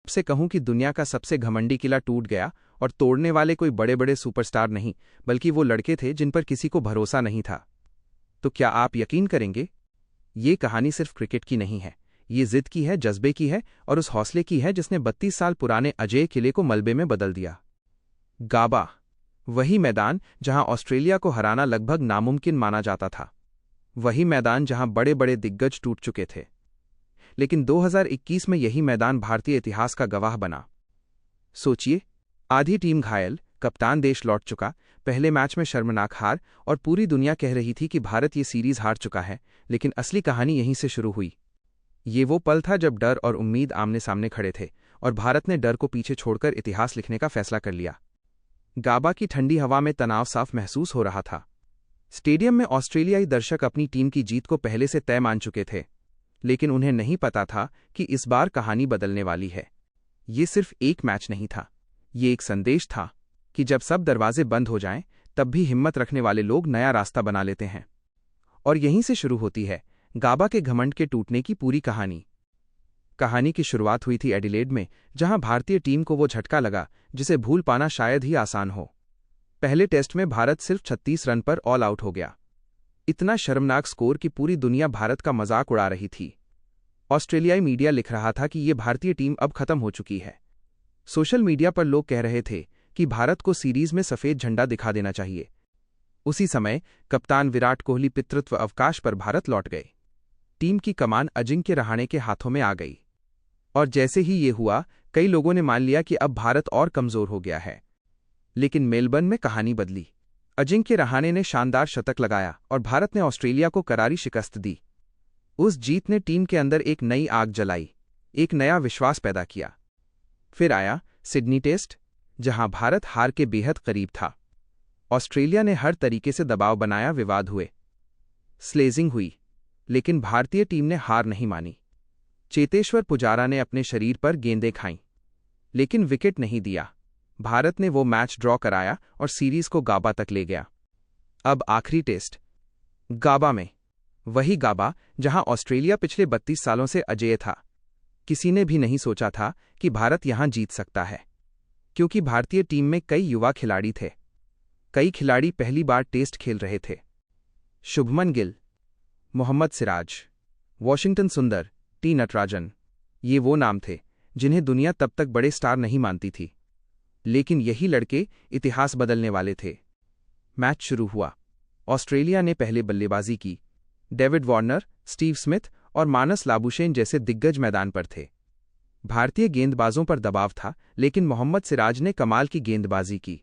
से कहूं कि दुनिया का सबसे घमंडी किला टूट गया, और तोड़ने वाले कोई बड़े बड़े सुपरस्टार नहीं, बल्कि वो लड़के थे जिन पर किसी को भरोसा नहीं था। तो क्या आप यकीन करेंगे? ये कहानी सिर्फ क्रिकेट की नहीं है, ये जिद की है, जज्बे की है, और उस हौसले की है जिसने 32 साल पुराने अजेय किले को मलबे में बदल दिया। गाबा, वही मैदान जहां ऑस्ट्रेलिया को हराना लगभग नामुमकिन माना जाता था, वही मैदान जहां बड़े बड़े दिग्गज टूट चुके थे। लेकिन 2021 में यही मैदान भारतीय इतिहास का गवाह बना। सोचिए, आधी टीम घायल, कप्तान देश लौट चुका, पहले मैच में शर्मनाक हार, और पूरी दुनिया कह रही थी कि भारत ये सीरीज हार चुका है। लेकिन असली कहानी यहीं से शुरू हुई। ये वो पल था जब डर और उम्मीद आमने सामने खड़े थे, और भारत ने डर को पीछे छोड़कर इतिहास लिखने का फैसला कर लिया। गाबा की ठंडी हवा में तनाव साफ महसूस हो रहा था। स्टेडियम में ऑस्ट्रेलियाई दर्शक अपनी टीम की जीत को पहले से तय मान चुके थे, लेकिन उन्हें नहीं पता था कि इस बार कहानी बदलने वाली है। ये सिर्फ एक मैच नहीं था, ये एक संदेश था कि जब सब दरवाजे बंद हो जाएं, तब भी हिम्मत रखने वाले लोग नया रास्ता बना लेते हैं। और यहीं से शुरू होती है गाबा के घमंड के टूटने की पूरी कहानी। कहानी की शुरुआत हुई थी एडिलेड में, जहां भारतीय टीम को वो झटका लगा जिसे भूल पाना शायद ही आसान हो। पहले टेस्ट में भारत सिर्फ 36 रन पर ऑल आउट हो गया। इतना शर्मनाक स्कोर कि पूरी दुनिया भारत का मजाक उड़ा रही थी। ऑस्ट्रेलियाई मीडिया लिख रहा था कि ये भारतीय टीम अब खत्म हो चुकी है। सोशल मीडिया पर लोग कह रहे थे कि भारत को सीरीज में सफेद झंडा दिखा देना चाहिए। उसी समय कप्तान विराट कोहली पितृत्व अवकाश पर भारत लौट गए। टीम की कमान अजिंक्य रहाणे के हाथों में आ गई, और जैसे ही ये हुआ, कई लोगों ने मान लिया कि अब भारत और कमजोर हो गया है। लेकिन मेलबर्न में कहानी बदली। अजिंक्य रहाणे ने शानदार शतक लगाया और भारत ने ऑस्ट्रेलिया को करारी शिकस्त दी। उस जीत ने टीम के अंदर एक नई आग जलाई, एक नया विश्वास पैदा किया। फिर आया सिडनी टेस्ट, जहां भारत हार के बेहद करीब था। ऑस्ट्रेलिया ने हर तरीके से दबाव बनाया, विवाद हुए, स्लेजिंग हुई, लेकिन भारतीय टीम ने हार नहीं मानी। चेतेश्वर पुजारा ने अपने शरीर पर गेंदें खाईं, लेकिन विकेट नहीं दिया। भारत ने वो मैच ड्रॉ कराया और सीरीज को गाबा तक ले गया। अब आखिरी टेस्ट गाबा में, वही गाबा जहां ऑस्ट्रेलिया पिछले 32 सालों से अजेय था। किसी ने भी नहीं सोचा था कि भारत यहां जीत सकता है, क्योंकि भारतीय टीम में कई युवा खिलाड़ी थे। कई खिलाड़ी पहली बार टेस्ट खेल रहे थे। शुभमन गिल, मोहम्मद सिराज, वॉशिंगटन सुंदर, टी नटराजन, ये वो नाम थे जिन्हें दुनिया तब तक बड़े स्टार नहीं मानती थी। लेकिन यही लड़के इतिहास बदलने वाले थे। मैच शुरू हुआ। ऑस्ट्रेलिया ने पहले बल्लेबाजी की। डेविड वार्नर, स्टीव स्मिथ और मानस लाबुशेन जैसे दिग्गज मैदान पर थे। भारतीय गेंदबाजों पर दबाव था, लेकिन मोहम्मद सिराज ने कमाल की गेंदबाजी की।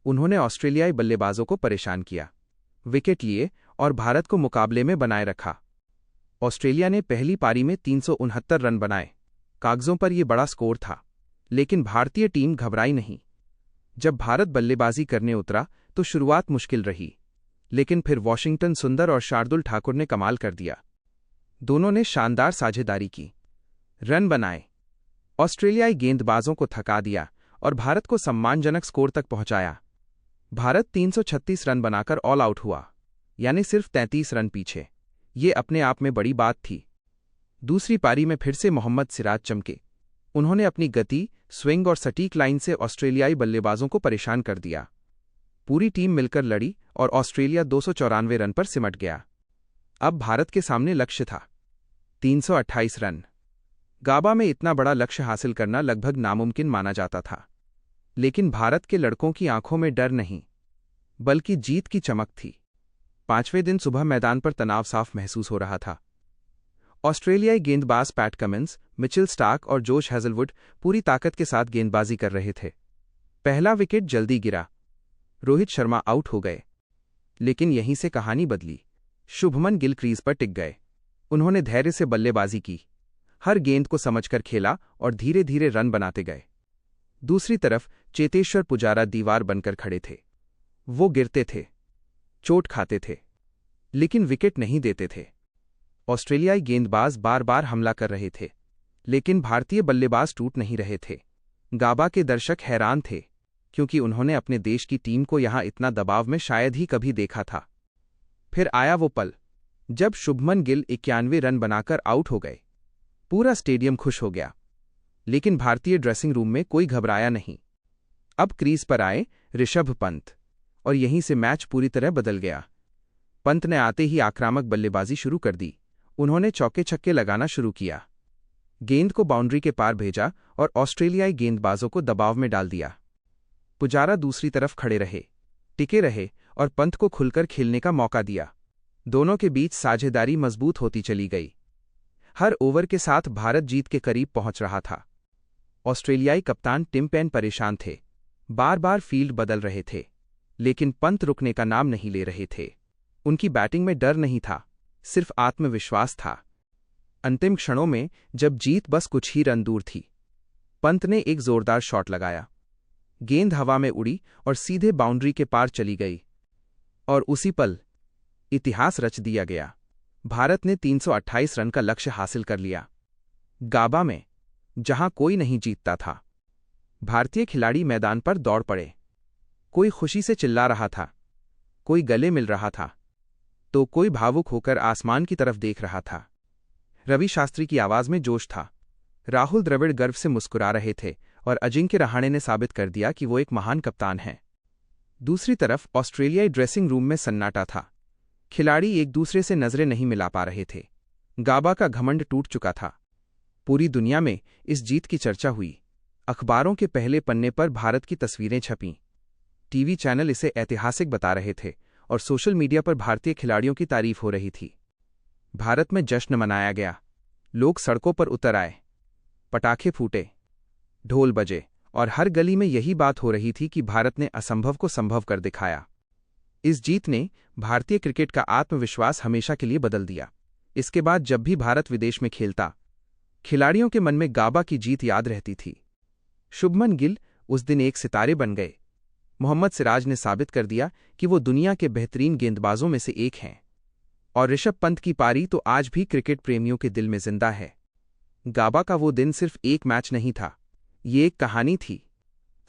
उन्होंने ऑस्ट्रेलियाई बल्लेबाजों को परेशान किया, विकेट लिए और भारत को मुकाबले में बनाए रखा। ऑस्ट्रेलिया ने पहली पारी में 369 रन बनाए। कागजों पर यह बड़ा स्कोर था, लेकिन भारतीय टीम घबराई नहीं। जब भारत बल्लेबाजी करने उतरा तो शुरुआत मुश्किल रही, लेकिन फिर वॉशिंगटन सुंदर और शार्दुल ठाकुर ने कमाल कर दिया। दोनों ने शानदार साझेदारी की, रन बनाए, ऑस्ट्रेलियाई गेंदबाजों को थका दिया और भारत को सम्मानजनक स्कोर तक पहुंचाया। भारत 336 रन बनाकर ऑल आउट हुआ, यानी सिर्फ 33 रन पीछे। ये अपने आप में बड़ी बात थी। दूसरी पारी में फिर से मोहम्मद सिराज चमके। उन्होंने अपनी गति, स्विंग और सटीक लाइन से ऑस्ट्रेलियाई बल्लेबाजों को परेशान कर दिया। पूरी टीम मिलकर लड़ी और ऑस्ट्रेलिया 294 रन पर सिमट गया। अब भारत के सामने लक्ष्य था 328 रन। गाबा में इतना बड़ा लक्ष्य हासिल करना लगभग नामुमकिन माना जाता था, लेकिन भारत के लड़कों की आंखों में डर नहीं, बल्कि जीत की चमक थी। 5वें दिन सुबह मैदान पर तनाव साफ महसूस हो रहा था। ऑस्ट्रेलियाई गेंदबाज पैट कमिंस, मिचेल स्टार्क और जोश हेजलवुड पूरी ताकत के साथ गेंदबाजी कर रहे थे। पहला विकेट जल्दी गिरा, रोहित शर्मा आउट हो गए। लेकिन यहीं से कहानी बदली। शुभमन गिल क्रीज पर टिक गए। उन्होंने धैर्य से बल्लेबाजी की, हर गेंद को समझकर खेला और धीरे धीरे रन बनाते गए। दूसरी तरफ चेतेश्वर पुजारा दीवार बनकर खड़े थे। वो गिरते थे, चोट खाते थे, लेकिन विकेट नहीं देते थे। ऑस्ट्रेलियाई गेंदबाज बार बार हमला कर रहे थे, लेकिन भारतीय बल्लेबाज टूट नहीं रहे थे। गाबा के दर्शक हैरान थे, क्योंकि उन्होंने अपने देश की टीम को यहां इतना दबाव में शायद ही कभी देखा था। फिर आया वो पल जब शुभमन गिल 91 रन बनाकर आउट हो गए। पूरा स्टेडियम खुश हो गया। लेकिन भारतीय ड्रेसिंग रूम में कोई घबराया नहीं। अब क्रीज पर आए ऋषभ पंत, और यहीं से मैच पूरी तरह बदल गया। पंत ने आते ही आक्रामक बल्लेबाजी शुरू कर दी। उन्होंने चौके छक्के लगाना शुरू किया, गेंद को बाउंड्री के पार भेजा और ऑस्ट्रेलियाई गेंदबाजों को दबाव में डाल दिया। पुजारा दूसरी तरफ खड़े रहे, टिके रहे और पंत को खुलकर खेलने का मौका दिया। दोनों के बीच साझेदारी मजबूत होती चली गई। हर ओवर के साथ भारत जीत के करीब पहुंच रहा था। ऑस्ट्रेलियाई कप्तान टिम पेन परेशान थे, बार बार फील्ड बदल रहे थे, लेकिन पंत रुकने का नाम नहीं ले रहे थे। उनकी बैटिंग में डर नहीं था, सिर्फ आत्मविश्वास था। अंतिम क्षणों में जब जीत बस कुछ ही रन दूर थी, पंत ने एक जोरदार शॉट लगाया। गेंद हवा में उड़ी और सीधे बाउंड्री के पार चली गई, और उसी पल इतिहास रच दिया गया। भारत ने 328 रन का लक्ष्य हासिल कर लिया। गाबा में, जहां कोई नहीं जीतता था, भारतीय खिलाड़ी मैदान पर दौड़ पड़े। कोई खुशी से चिल्ला रहा था, कोई गले मिल रहा था, तो कोई भावुक होकर आसमान की तरफ देख रहा था। रवि शास्त्री की आवाज में जोश था, राहुल द्रविड़ गर्व से मुस्कुरा रहे थे और अजिंक्य रहाणे ने साबित कर दिया कि वो एक महान कप्तान हैं। दूसरी तरफ ऑस्ट्रेलियाई ड्रेसिंग रूम में सन्नाटा था। खिलाड़ी एक दूसरे से नजरें नहीं मिला पा रहे थे। गाबा का घमंड टूट चुका था। पूरी दुनिया में इस जीत की चर्चा हुई। अखबारों के पहले पन्ने पर भारत की तस्वीरें छपीं। टीवी चैनल इसे ऐतिहासिक बता रहे थे और सोशल मीडिया पर भारतीय खिलाड़ियों की तारीफ हो रही थी। भारत में जश्न मनाया गया। लोग सड़कों पर उतर आए, पटाखे फूटे, ढोल बजे, और हर गली में यही बात हो रही थी कि भारत ने असंभव को संभव कर दिखाया। इस जीत ने भारतीय क्रिकेट का आत्मविश्वास हमेशा के लिए बदल दिया। इसके बाद जब भी भारत विदेश में खेलता, खिलाड़ियों के मन में गाबा की जीत याद रहती थी। शुभमन गिल उस दिन एक सितारे बन गए। मोहम्मद सिराज ने साबित कर दिया कि वो दुनिया के बेहतरीन गेंदबाजों में से एक हैं। और ऋषभ पंत की पारी तो आज भी क्रिकेट प्रेमियों के दिल में जिंदा है। गाबा का वो दिन सिर्फ एक मैच नहीं था, ये एक कहानी थी,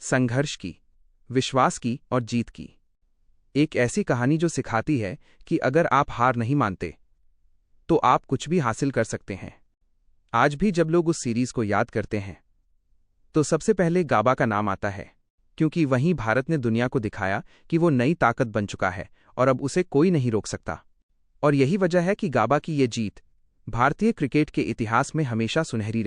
संघर्ष की, विश्वास की और जीत की। एक ऐसी कहानी जो सिखाती है कि अगर आप हार नहीं मानते, तो आप कुछ भी हासिल कर सकते हैं। आज भी जब लोग उस सीरीज को याद करते हैं, तो सबसे पहले गाबा का नाम आता है, क्योंकि वहीं भारत ने दुनिया को दिखाया कि वो नई ताकत बन चुका है और अब उसे कोई नहीं रोक सकता। और यही वजह है कि गाबा की ये जीत भारतीय क्रिकेट के इतिहास में हमेशा सुनहरी